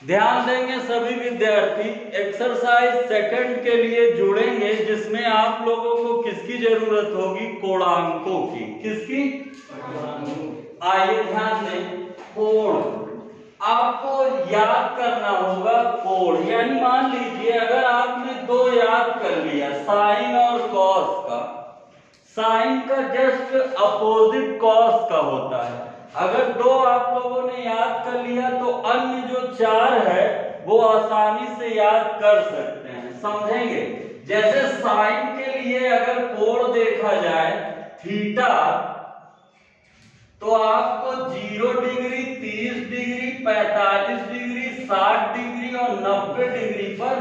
ध्यान देंगे सभी विद्यार्थी। एक्सरसाइज सेकंड के लिए जुड़ेंगे जिसमें आप लोगों को किसकी जरूरत होगी? कोणांकों की। किसकी? आइए ध्यान दें। कोण आपको याद करना होगा। कोण यानी मान लीजिए अगर आपने दो याद कर लिया, साइन और कॉस का, साइन का जस्ट अपोजिट कॉस का होता है। अगर दो आप लोगों ने याद कर लिया तो अन्य जो चार है वो आसानी से याद कर सकते हैं। समझेंगे? जैसे साइन के लिए अगर कोण देखा जाए थीटा, तो आपको 0 डिग्री, 30 डिग्री, 45 डिग्री, 60 डिग्री और 90 डिग्री पर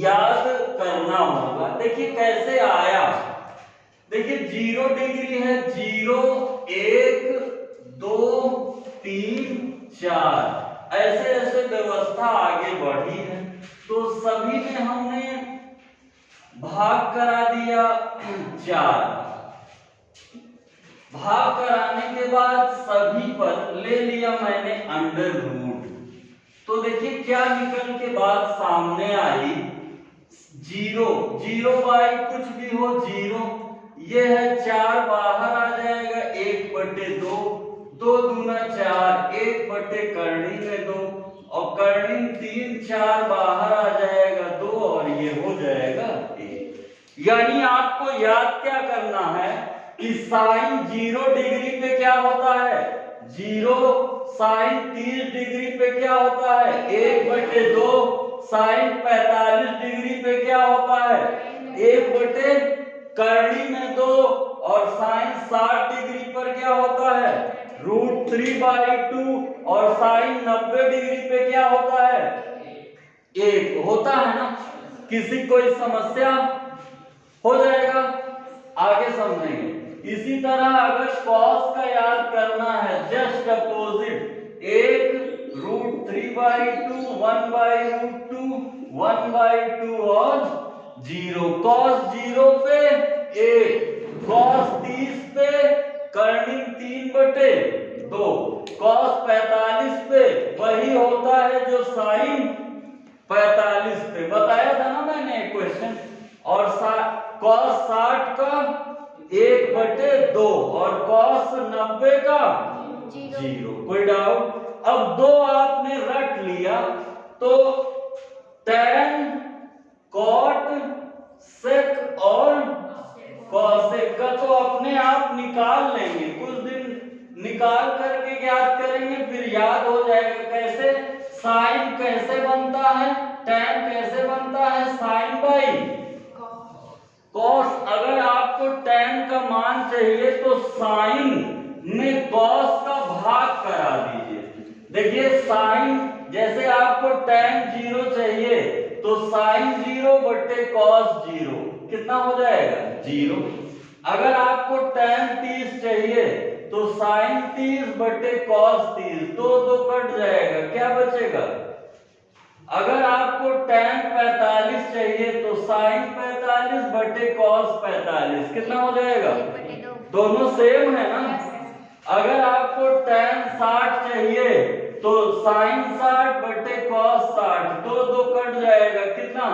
याद करना होगा। देखिए कैसे आया। देखिए 0 डिग्री है, 0, 1, 2, 3, 4, ऐसे ऐसे व्यवस्था आगे बढ़ी है। तो सभी में हमने भाग करा दिया 4। भाग कराने के बाद सभी पर ले लिया मैंने अंडर रूट। तो देखिए क्या निकल के बात सामने आई, 0, 0 बाई कुछ भी हो 0, ये है 4 बाहर आ जाएगा 1/2, 2 दूना 4, 1 करनी में 2 और करनी 3, 4 बाहर आ जाएगा 2 और ये हो जाएगा 1। यानी आपको याद क्या करना है कि साइन 0 डिग्री पे क्या होता है? 0। साइन 30 डिग्री पे क्या होता है? 1/2। साइन 45 डिग्री पे क्या होता है? 1 करनी में 2 और साइन 60 डिग्री पर क्या होता है? √3/2 और साइन 90 डिग्री पे क्या होता है? 1 होता है ना। किसी कोई समस्या हो जाएगा, आगे समझेंगे। इसी तरह अगर कॉस का याद करना है जस्ट अपोजिट, 1 √3/2, 1/√2, 1/2 और 0। कॉस 0 पे 1, कॉस 30 पे करनी 3/2, कॉस 45 पे वही होता है जो साइन 45 पे बताया था ना मैंने एक क्वेश्चन। और कॉस 60 का 1/2 और कॉस 90 का 0। कोई डाउट? अब दो आपने रट लिया तो tan, cot, sec और cosec का तो अपने आप निकाल लेंगे। कुछ दिन निकाल करके याद करेंगे फिर याद हो जाएगा। कैसे? साइन कैसे बनता है, tan कैसे बनता है, साइन बाई कॉस। अगर आपको tan का मान चाहिए तो साइन में कॉस का भाग करा दीजिए। देखिए साइन, जैसे आपको tan 0 चाहिए तो साइन 0/cos 0 कितना हो जाएगा? 0। अगर आपको tan 30 चाहिए तो साइन 30/cos 30, 2 कट जाएगा, क्या बचेगा? अगर आपको tan 45 चाहिए तो साइन 45/cos 45 कितना हो जाएगा? दोनों सेम है ना। अगर आपको tan 60 चाहिए तो साइन 60/cos 60, 2 कट जाएगा, कितना?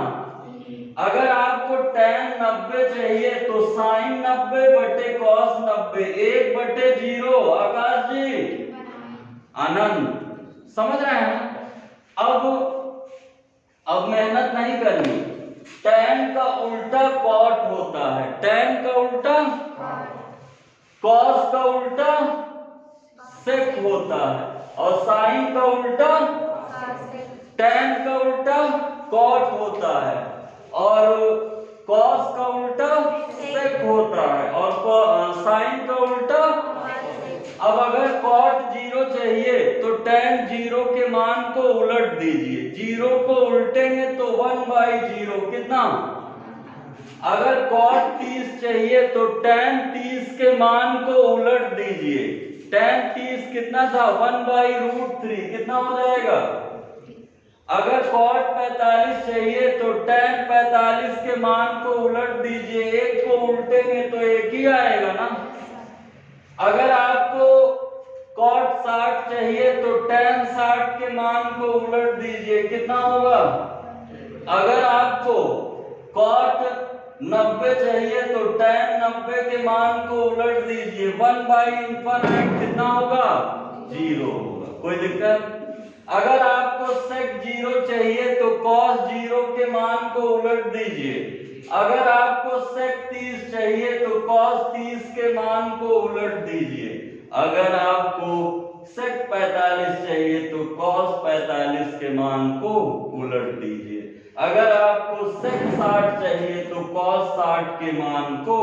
अगर आपको tan 90 चाहिए तो साइन 90/cos 90, 1/0। आकाश जी, आनंद, समझ रहे हैं? अब मेहनत नहीं करनी। tan का उल्टा cot होता है, tan का उल्टा cos का उल्टा sec होता है और sin का उल्टा tan का उल्टा cot होता है और cos का उल्टा sec होता है और sin का उल्टा। अब अगर cot 0 चाहिए तो tan 0 के मान को उलट दीजिए, 0 को उल्टेंगे तो 1/0 कितना? अगर cot 30 चाहिए तो tan 30 के मान को उलट दीजिए, tan 30 कितना था? 1/√3 कितना हो जाएगा? अगर cot 45 चाहिए तो tan 45 के मान को उलट दीजिए, 1 को उल्टेंगे तो 1 ही आएगा ना। अगर आपको cot 60 चाहिए तो tan 60 के मान को उलट दीजिए, कितना होगा? अगर आपको cot 90 चाहिए तो tan 90 के मान को उलट दीजिए, 1/∞ कितना होगा? 0 होगा। कोई दिक्कत? अगर आपको sec 0 चाहिए तो cos 0 के मान को उलट दीजिए, अगर आपको sec 30 चाहिए तो cos 30 के मान को उलट दीजिए, अगर आपको sec 45 चाहिए तो cos 45 के मान को उलट दीजिए, अगर आपको sec 60 चाहिए तो cos 60 के मान को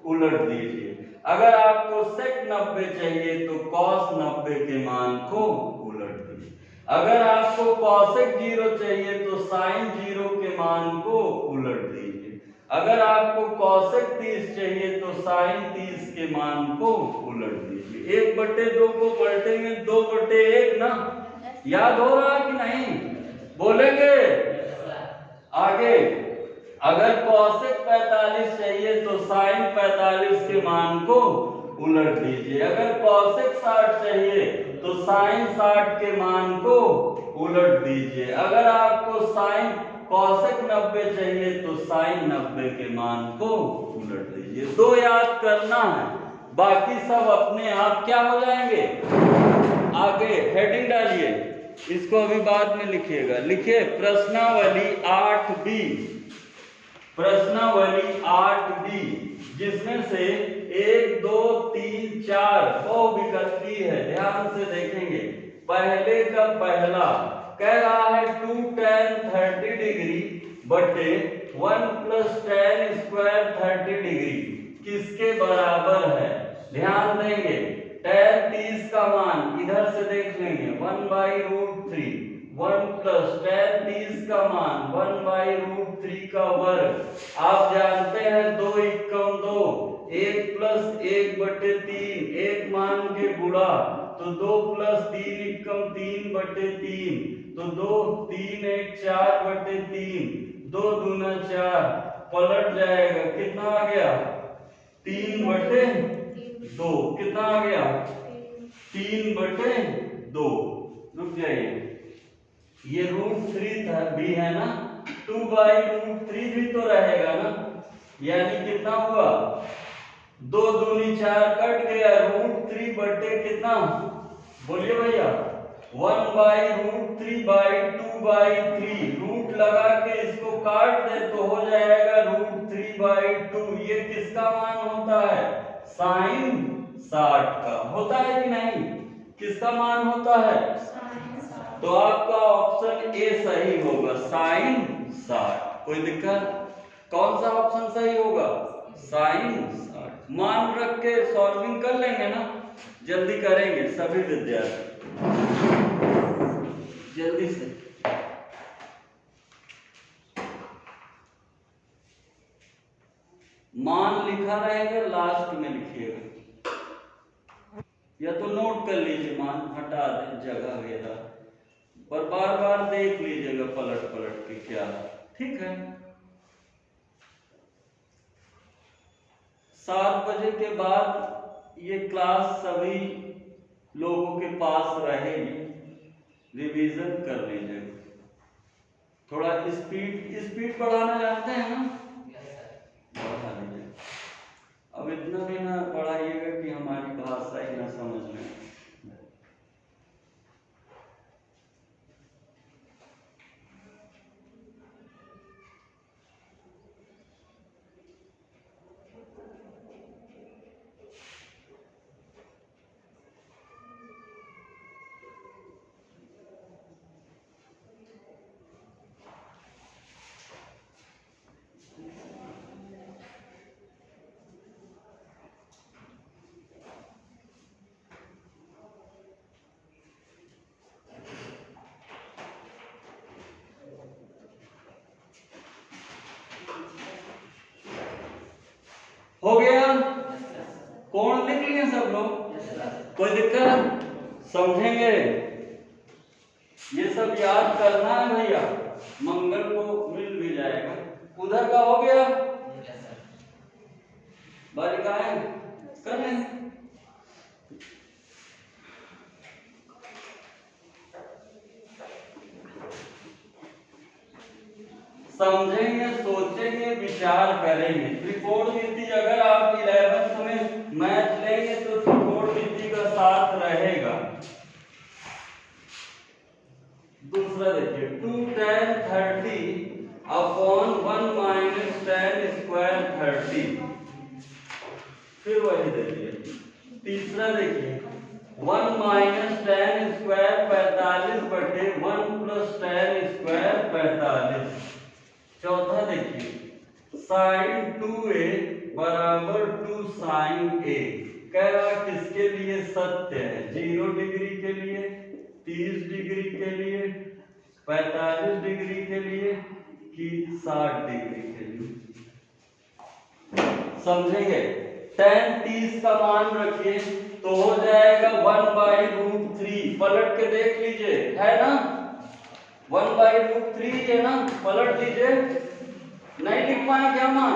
उलट दीजिए, अगर आपको sec 90 चाहिए तो cos 90 के मान को उलट दीजिए, अगर आपको cosec 0 चाहिए तो sin 0 के मान को उलट दीजिए, अगर आपको cosec 30 चाहिए तो sin 30 के मान को उलट दीजिए। 1/2 को पलटेंगे 2/1 ना, याद हो रहा कि नहीं? बोलेंगे आगे। अगर cosec 45 चाहिए तो sin 45 के मान को उलट दीजिए, अगर cosec 60 चाहिए तो sin 60 के मान को उलट दीजिए, अगर आपको sin cosec 90 चाहिए तो sin 90 के मान को उलट दीजिए। 2 याद करना है, बाकी सब अपने आप क्या हो जाएंगे? आगे हेडिंग डालिए, इसको अभी बाद में लिखिएगा। लिखिए प्रश्नावली 8B, प्रश्नावली 8B, जिसमें से 1 2 3 4 बहुविकल्पी है। ध्यान से देखेंगे, पहले का पहला कह रहा है 2 tan 30 डिग्री बटे 1 + tan स्क्वायर 30 डिग्री किसके बराबर है? ध्यान देंगे, tan 30 का मान इधर से देख लेंगे 1/√3, 1 + tan 30 का मान 1/√3 का वर्ग। आप जानते हैं 2 × 2, 1 + 1/3, 1 मान के गुणा तो 2 + 3 × 3/3, तो 2 3 1 4/3, 2 दूना 4, पलट जाएगा, कितना आ गया? 3/2, कितना आ गया? 3/2। रुक जाइए, ये √3 था भी है ना, 2/√3 भी तो रहेगा ना, यानी कितना हुआ? 2 दूनी 4 कट गया, √3 बटे कितना? बोलिए भैया, 1/√3/2/3, रूट लगा के इसको काट दे तो हो जाएगा √3/2। ये किसका मान होता है? sin 60 का होता है कि नहीं? किसका मान होता है? तो आपका ऑप्शन ए सही होगा, sin 60। कोई दिक्कत? कौन सा ऑप्शन सही होगा? sin 60। मान रख के सॉल्विंग कर लेंगे ना, जल्दी करेंगे सभी विद्यार्थी, जल्दी से। मान लिखा रहेगा, लास्ट में लिखिएगा, या तो नोट कर लीजिए, मान हटा दें जगह वगैरह पर, बार बार देख लीजिएगा पलट पलट के क्या, ठीक है? 7 बजे के बाद ये क्लास सभी लोगों के पास रहेगी, रिवीजन कर लीजिएगा। थोड़ा स्पीड बढ़ाना चाहते हैं ना, बढ़ा लीजिए। अब इतना भी ना बढ़ाइएगा कि हमारी भाषा ही ना समझ में। हो गया? कौन लिख लिए सब लोग? कोई दिक्कत? समझेंगे? ये सब याद करना है भैया, मंगल को मिल भी जाएगा। उधर का हो गया? बालिकाएं कर लें। समझेंगे, सोचेंगे, विचार करेंगे। त्रिकोणमिति अगर आप 11th में मैथ लेंगे तो त्रिकोणमिति का साथ रहेगा। दूसरा देखिए 2 tan 30 upon 1 minus tan square 30। फिर वही देखिए। तीसरा देखिए 1 माइनस tan स्क्वायर 45 बटे 1 प्लस tan स्क्वायर 45। चौथा देखिए sin 2a बराबर 2 sin a। कह रहा किसके लिए सत्य है? 0 डिग्री के लिए, 30 डिग्री के लिए, 45 डिग्री के लिए कि 60 डिग्री के लिए। समझेंगे? tan 30 का मान रखिए तो हो जाएगा 1/√3। पलट के देख लीजिए, है ना? 1/√3 है ना? पलट लीजिए। नहीं लिख पाए क्या मान?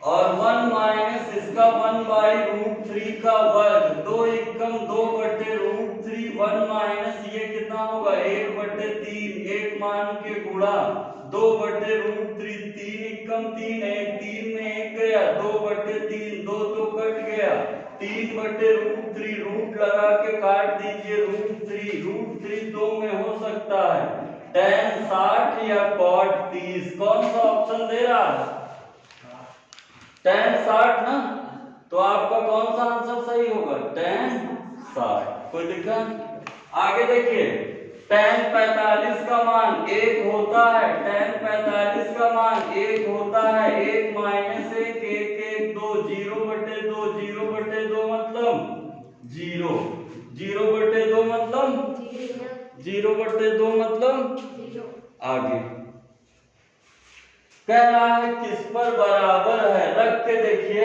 और 1 माइनस इसका 1/√3 का वर्ग, 2 एकम 2/√3। 1 माइनस ये कितना होगा? 1/3। एक मान के गुणा 2/√3। 3 एकम 3, 3 में 1 गया, 2/3। 2 तो कट गया, 3/√3। रूट लगा के काट दीजिए। √3 2 में हो सकता है। tan 60 या cot 30, कौन सा ऑप्शन दे रहा है? tan 60 ना, तो आपका कौन सा आंसर सही होगा? tan 60। कोई दिक्कत? आगे देखिए tan 45 का मान 1 होता है। tan 45 का मान 1 होता है। 1 माइनस 1, 1 1 2, 0/2। 0/2 मतलब 0। 0/2 मतलब 0/2 मतलब 0। आगे कह रहा है किस पर बराबर है? रख के देखिए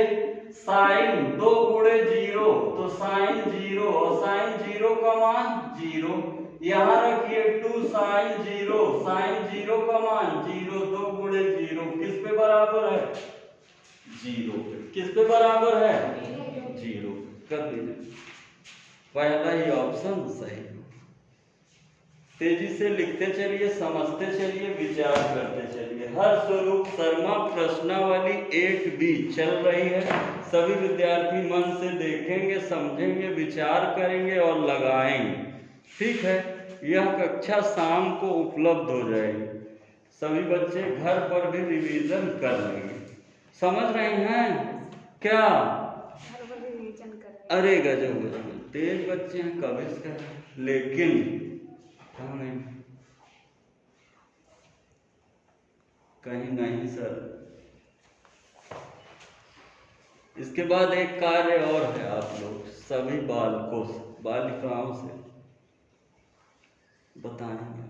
साइन 2 गुणे 0 तो साइन 0 और साइन 0 का मान 0। यहां रखिए 2 साइन 0, साइन 0 का मान 0। 2 गुणे 0 किस पे बराबर है? 0 पे। किस पे बराबर है? 0। कर दीजिए, पहला ही ऑप्शन सही। तेजी से लिखते चलिए, समझते चलिए, विचार करते चलिए। हर स्वरूप शर्मा प्रश्नावली 8B चल रही है। सभी विद्यार्थी मन से देखेंगे, समझेंगे, विचार करेंगे और लगाएंगे। ठीक है? यह कक्षा शाम को उपलब्ध हो जाएगी। सभी बच्चे घर पर भी रिवीजन कर लेंगे। समझ रहे हैं क्या? अरे गजब, तेज बच्चे हैं, कविश कर, लेकिन नहीं, कहीं नहीं सर। इसके बाद एक कार्य और है, आप लोग सभी बालकों से, बालिकाओं से बताएंगे।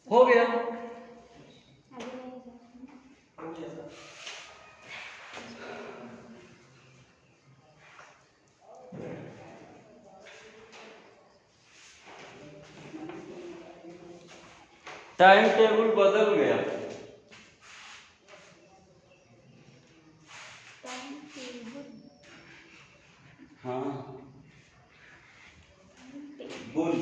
हो गया? टाइम टेबल बदल गया। हाँ बोल,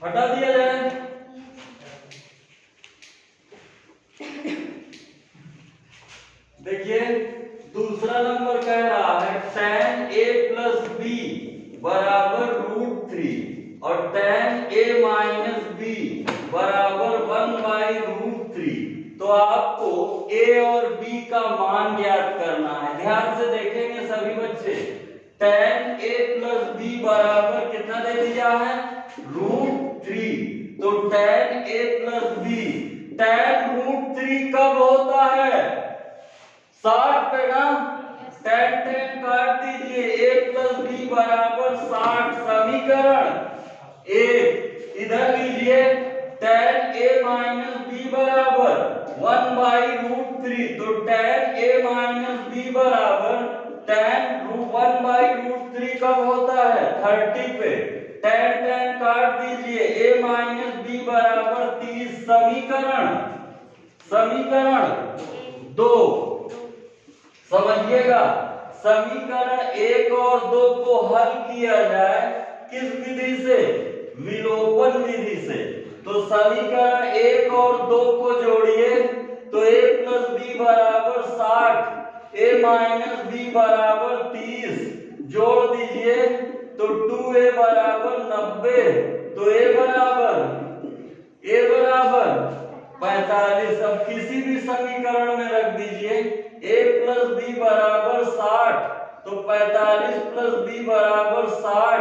हटा दिया जाए। देखिए दूसरा नंबर कह रहा है tan a प्लस b बराबर √3 और tan a माइनस b बराबर 1/√3। तो आपको a और b का मान ज्ञात करना है। ध्यान से देखेंगे सभी बच्चे। tan a प्लस b बराबर कितना दे दिया है? √3। तो tan a plus b, tan √3 कब होता है? 60 पे ना? tan काट दीजिए। a प्लस b बराबर 60। समीकरण 1 इधर लीजिए। tan a माइनस b बराबर 1/√3। तो tan a माइनस b बराबर tan 1/√3 कब होता है? 30 पे। tan काट दीजिए। a माइनस b बराबर 30। समीकरण 2 समझिएगा। समीकरण 1 और 2 को हल किया जाए किस विधि से? विलोपन विधि से। तो समीकरण 1 और 2 को जोड़िए तो a प्लस बी बराबर 60, a माइनस बी बराबर 30, जोड़ दीजिए तो 2a बराबर 90, तो a बराबर 45। अब किसी भी समीकरण में रख दीजिए a प्लस बी बराबर 60, तो 45 प्लस बी बराबर 60,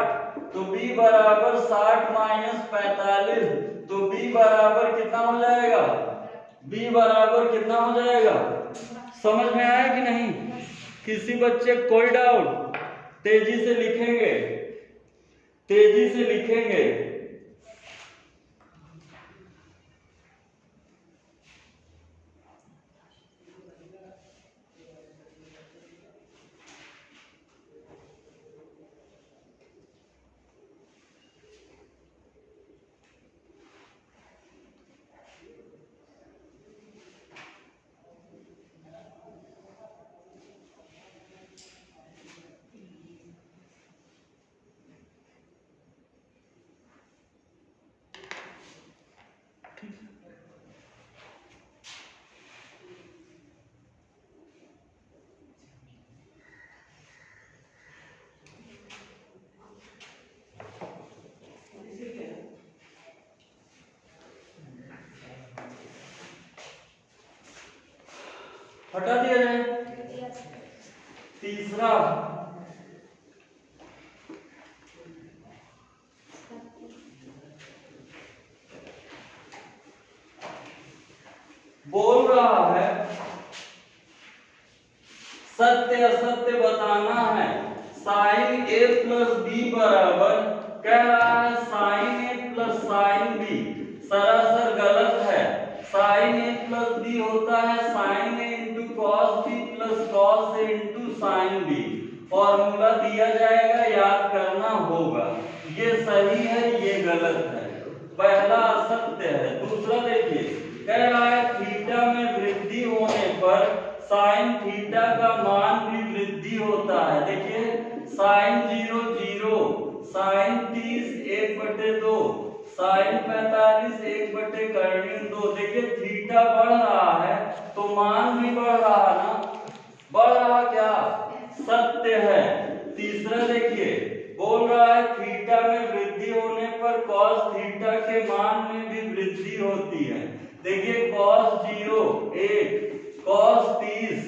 तो b बराबर 60 माइनस 45, तो b बराबर कितना हो जाएगा? b बराबर कितना हो जाएगा? समझ में आया कि नहीं? किसी बच्चे कोई डाउट? तेजी से लिखेंगे, तेजी से लिखेंगे। हटा दिया जाए। तीसरा, बोल रहा है सत्य असत्य बताना है। साइन ए प्लस बी बराबर, कह रहा है sine A plus sine B, सरासर गलत है। साइन ए प्लस बी होता है sine A into cos B plus cos A into sine B. Formula दिया जाएगा, याद करना होगा। ये सही है, ये गलत है। पहला असत्य है। दूसरा देखिए, कह रहा है थीटा में वृद्धि होने पर साइन थीटा का मान भी वृद्धि होता है। देखिए साइन 0 0, साइन 30 1/2, साइन 45 1/2। देखिए थीटा बढ़ रहा है तो मान भी बढ़ रहा ना, बढ़ रहा क्या? सत्य है। तीसरा देखिए, बोल रहा है थीटा में वृद्धि होने पर कॉस थीटा के मान में भी वृद्धि होती है। देखिए कॉस 0 1, कॉस 30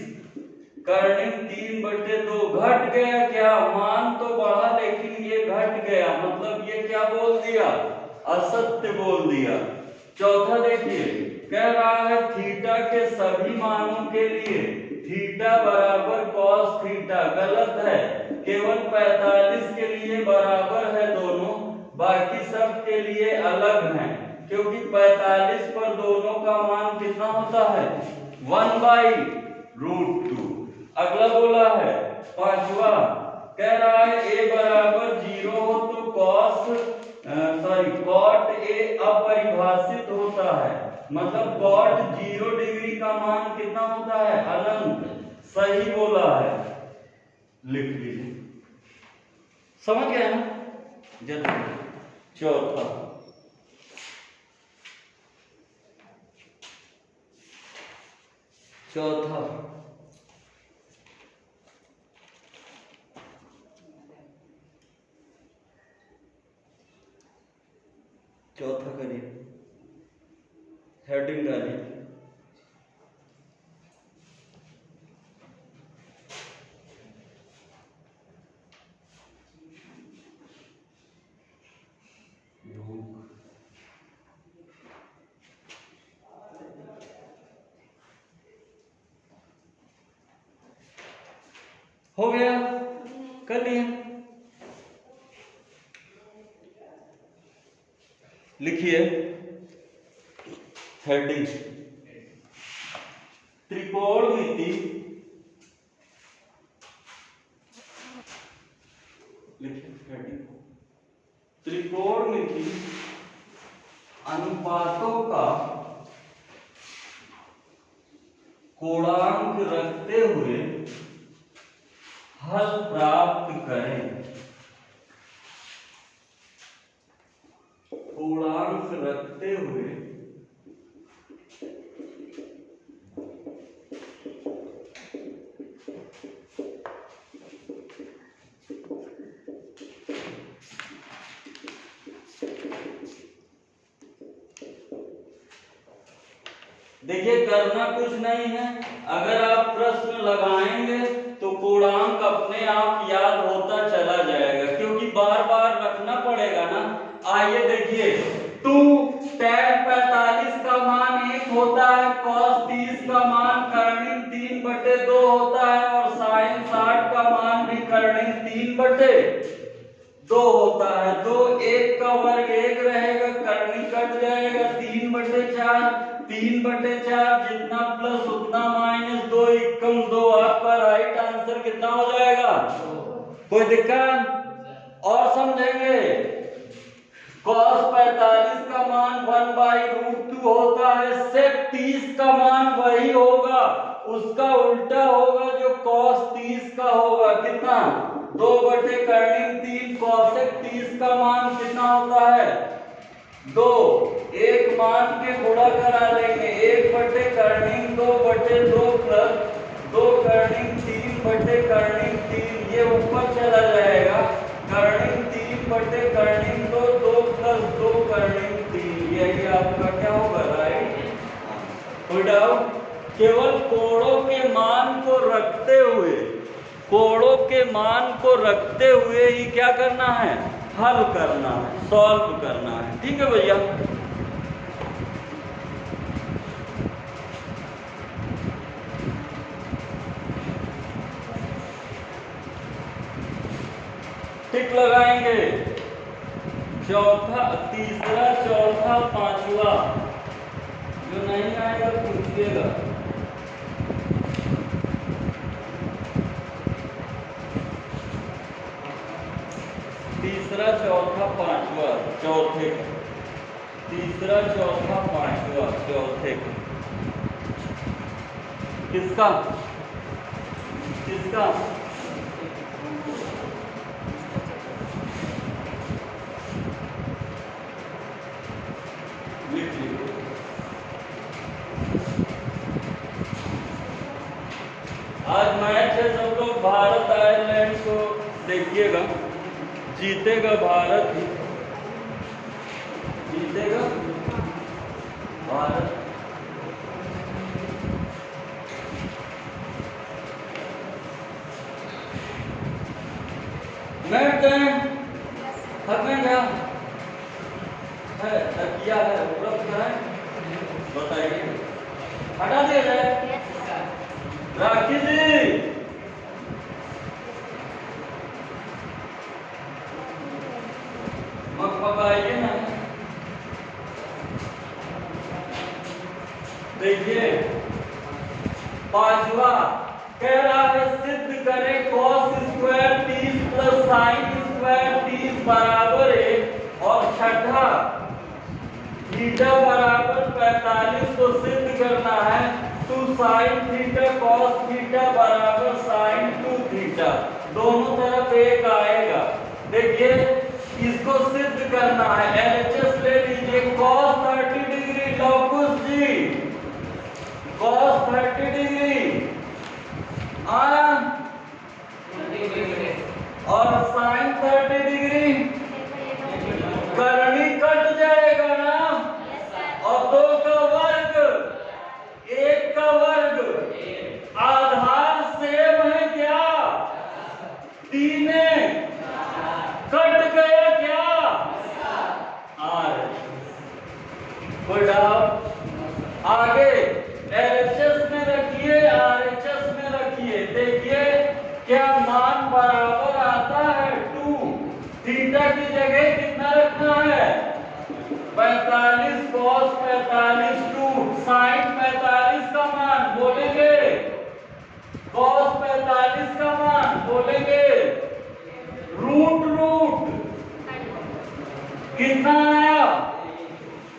कर्णिक 3/2, घट गया क्या? मान तो बढ़ा लेकिन ये घट गया, मतलब ये क्या बोल दिया? असत्य बोल दिया। चौथा देखिए, कह रहा है थीटा के सभी मानों के लिए थीटा बराबर कॉस थीटा, गलत है। केवल 45 के लिए बराबर है दोनों, बाकी सब के लिए अलग हैं, क्योंकि 45 पर दोनों का मान कितना होता है? 1/√2। अगला बोला है पांचवा, कह रहा है a बराबर 0 हो तो कॉट ए अपरिभाषित होता है, मतलब कॉट 0 डिग्री का मान कितना होता है? अनंत। सही बोला है, लिख लीजिए। समझ गया ना? जल्दी। चौथा, चौथा चौथा करिए, हेडिंग डालिए। हो गया? कर लिया? लिखिए हेडिंग, त्रिकोणमिति, लिखिए हेडिंग, त्रिकोणमिति अनुपातों का कोणांक रखते हुए हल प्राप्त करें। पूर्णांक रखते हुए देखिए करना कुछ नहीं है, अगर आप प्रश्न लगाएंगे तो पूर्णांक अपने आप याद होता चला जाएगा, क्योंकि बार बार रखना पड़ेगा ना। आइए देखिए 2 tan 45 का मान 1 होता है, cos 30 का मान कर्णिक 3/2 होता है और sin 60 का मान भी कर्णिक 3/2 होता है। तो 1 का वर्ग 1 रहेगा, कर्णिक कट जाएगा, 3/4 3/4 जितना प्लस उतना माइनस 2 एकम 2। आपका राइट आंसर कितना हो जाएगा? कोई दिक्कत और समझेंगे? cos 45 का मान 1/√2 होता है, sec 30 का मान वही होगा, उसका उल्टा होगा जो cos 30 का होगा। कितना? 2/3 cosec 30 का मान कितना होता है? 2। एक मान के गुणा करा लेंगे, 1/2 2/2 प्लस 2 3/3, ये ऊपर चला जाएगा, कर्णिक 3/2 2 प्लस 2 3, यही आपका क्या होगा? राइट। कोई डाउट? केवल कोणों के मान को रखते हुए, कोणों के मान को रखते हुए ही क्या करना है? हल करना है, सॉल्व करना है। ठीक है भैया। टिक लगाएंगे। चौथा, तीसरा, चौथा, पांचवा, जो नहीं आएगा पूछिएगा। तीसरा, चौथा, पांचवा, चौथे का। तीसरा, चौथा, पांचवा, चौथे का। किसका? किसका? आज मैच है, सब लोग भारत आयरलैंड को देखिएगा। जीतेगा भारत ही, जीतेगा भारत। मैच हमें क्या है? तकिया है, उपलब्ध है, बताइए, हटा दिया जाए। राखी जी, मग पकाइए ना। देखिए पांचवा कह रहा है सिद्ध करें cos square 30 plus sin square 30 बराबर 1, और छठा थीटा बराबर 45 को सिद्ध करना है। 2 sin थीटा cos थीटा बराबर sin 2 थीटा, दोनों तरफ एक आएगा। देखिए इसको सिद्ध करना है, LHS ले लीजिए। cos 30 डिग्री लॉकुस जी, cos 30 डिग्री आया, और sin 30 डिग्री कर्णी कट जाएगा ना, और 2 का वर्ग 1 का वर्ग, आधार सेम है क्या? 3 कट गया क्या? कोई डाउट? आगे LHS में रखिए, RHS में रखिए। देखिए क्या मान बराबर आता है 2, थीटा की जगह कितना रखना है? 45 cos 45 2, sin 45 का मान बोलेंगे, cos 45 का मान बोलेंगे, रूट कितना आया?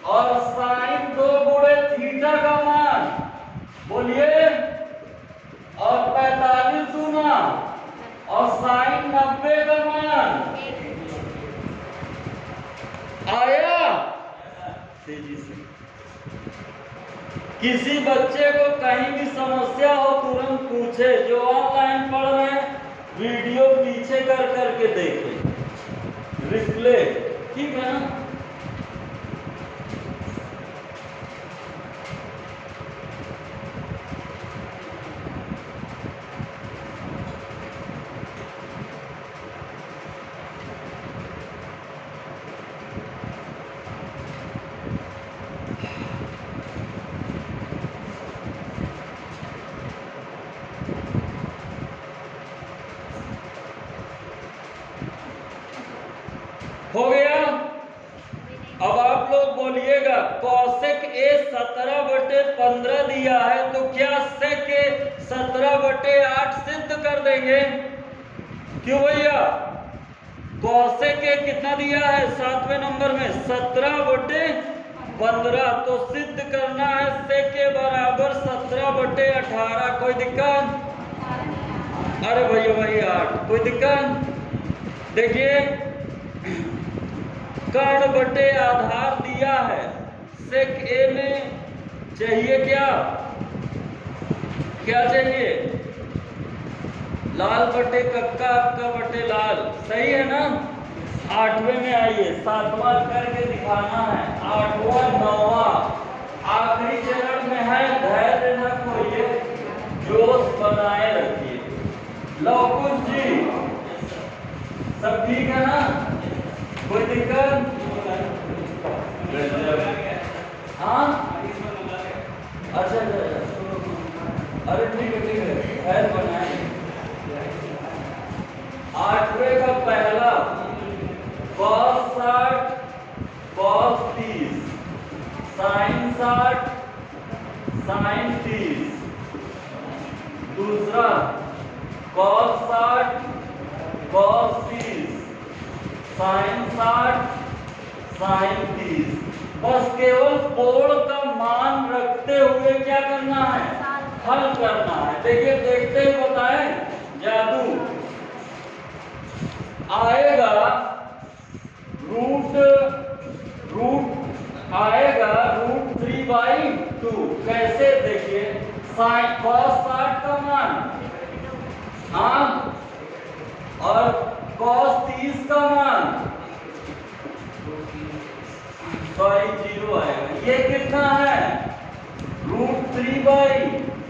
और sin 2 गुणे थीटा का मान बोलिए, और 45 गुना तेजी से। किसी बच्चे को कहीं भी समस्या हो तुरंत पूछे। जो ऑनलाइन पढ़ रहे हैं वीडियो पीछे कर करके देखें, रिप्ले, ठीक है ना। हो गया। अब आप लोग बोलिएगा कौशिक ए 17/15 दिया है तो क्या सेक ए 17/8 सिद्ध कर देंगे? क्यों भैया? कौशिक ए कितना दिया है 7वें नंबर में 17/15, तो सिद्ध करना है सेक ए बराबर 17/18। कोई दिक्कत? अरे भैया भाई 8, कोई दिक्कत? देखिए कर्ण बटे आधार दिया है, सेक ए में चाहिए क्या क्या चाहिए? लाल बटे कक्का, अक्का बटे लाल, सही है ना। 8वें में आइए, 7वां करके दिखाना है। 8वां 9वां आखिरी चरण में है। धैर्य न खोइए, जोश बनाए रखिए। लवकुश जी सब ठीक है ना? कोई दिक्कत? हाँ अच्छा, अरे ठीक है खैर बनाए। 8वें का पहला cos 60 cos 30, sin 60 sin 30। दूसरा cos 60 cos 30 sin 60 sin 30। बस केवल कोण का मान रखते हुए क्या करना है? हल करना है। देखिए देखते ही बताएं जादू आएगा। रूट आएगा √3/2। कैसे? देखिए sin cos 60 का मान, हाँ, और cos 30 का मान, सॉरी 0 आएगा। ये कितना है? √3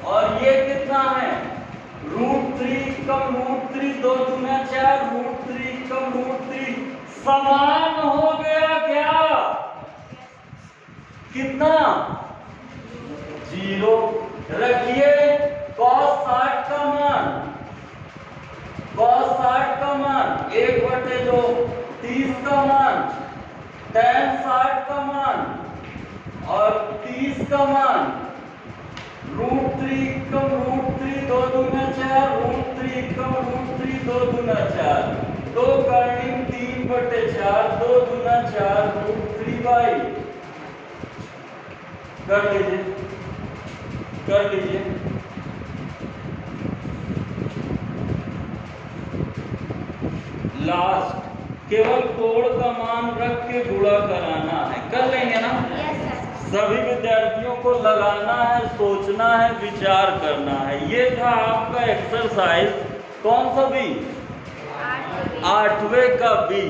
और ये कितना है? √3 कम √3, 2 दूना 4, √3 कम √3 समान हो गया क्या? कितना? 0। रखिए cos 60 का मान, cos 60 का मान 1/2, 30 का मान, tan 60 का मान और 30 का मान, √3 कम √3, 2 दूना 4, √3 कम √3, 2 दूना 4, 2 कर्णिम 3/4, 2 दूना 4, √3/। कर लीजिए। लास्ट केवल कोण का मान रख के गुणा कराना है। कर लेंगे ना? सभी विद्यार्थियों को लगाना है, सोचना है, विचार करना है। ये था आपका एक्सरसाइज। कौन सा बी? 8वें का बी।